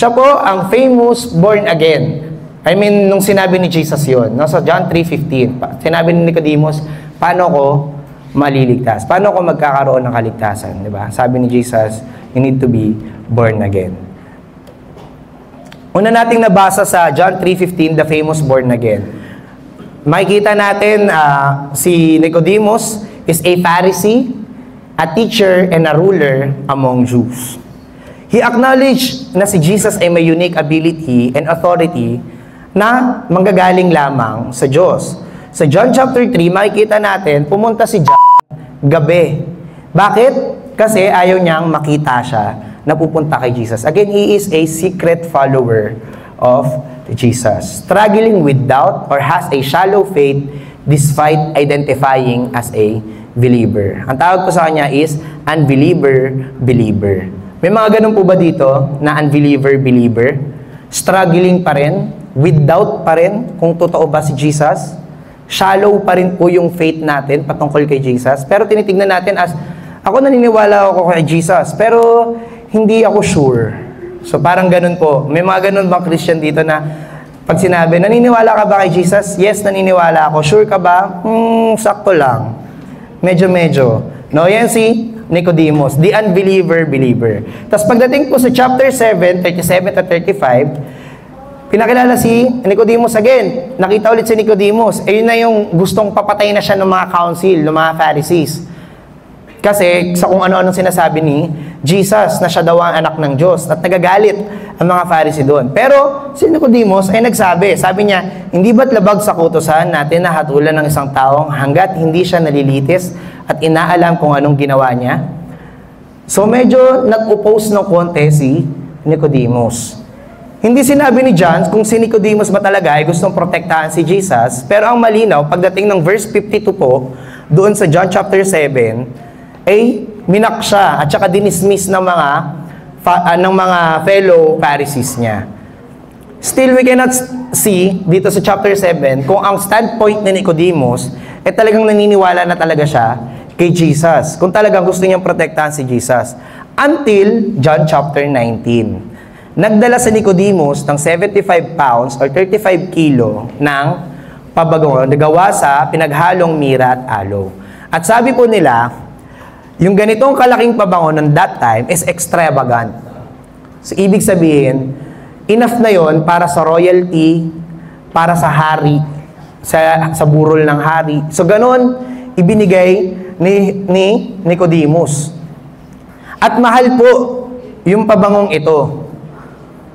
Siya po ang famous born again. I mean, nung sinabi ni Jesus yun, no? Sa John 3:15, sinabi ni Nicodemus, paano ko maliligtas? Paano ko magkakaroon ng kaligtasan? Diba? Sabi ni Jesus, you need to be born again. Una nating nabasa sa John 3:15, the famous born again. Makikita natin si Nicodemus is a Pharisee, a teacher, and a ruler among Jews. He acknowledged na si Jesus ay may unique ability and authority na manggagaling lamang sa Diyos. Sa John chapter 3, makikita natin, pumunta si John gabi. Bakit? Kasi ayaw niyang makita siya na pupunta kay Jesus. Again, he is a secret follower of Jesus, struggling with doubt or has a shallow faith despite identifying as a believer. Ang tawag po sa kanya is unbeliever-believer. May mga ganun po ba dito na unbeliever-believer? Struggling pa rin, with doubt pa rin kung totoo ba si Jesus? Shallow pa rin po yung faith natin patungkol kay Jesus. Pero tinitignan natin as, ako naniniwala ako kay Jesus, pero hindi ako sure. So parang ganun po. May mga ganun bang Christian dito na pag sinabi, naniniwala ka ba kay Jesus? Yes, naniniwala ako. Sure ka ba? Sakto lang. Medyo-medyo. No, yan si Nicodemus, the unbeliever-believer. Tapos pagdating po sa chapter 7, 37 to 35, pinakilala si Nicodemus again. Nakita ulit si Nicodemus. Ayun na yung gustong papatay na siya ng mga council, ng mga Pharisees. Kasi sa kung ano-anong sinasabi ni Jesus na siya daw ang anak ng Diyos at nagagalit ang mga Pharisee doon. Pero si Nicodemus ay nagsabi, sabi niya, hindi ba't labag sa kutusan natin na hatulan ng isang taong hanggat hindi siya nalilitis at inaalam kung anong ginawa niya? So medyo nag-oppose ng konti si Nicodemus. Hindi sinabi ni John kung si Nicodemus ba talaga ay gustong protektahan si Jesus, pero ang malinaw, pagdating ng verse 52 po, doon sa John chapter 7, ay minak siya at saka dinismiss ng mga fellow Pharisees niya. Still, we cannot see dito sa chapter 7 kung ang standpoint ni Nicodemus ay talagang naniniwala na talaga siya kay Jesus. Kung talagang gusto niyang protektahan si Jesus. Until John chapter 19. Nagdala si Nicodemus ng 75 pounds or 35 kilo ng pabango na gawa sa pinaghalong mira at aloe. At sabi po nila, yung ganitong kalaking pabango ng that time is extravagant. So, ibig sabihin, enough na yon para sa royalty, para sa hari, sa burol ng hari. So, ganun, ibinigay ni Nicodemus. At mahal po yung pabangong ito.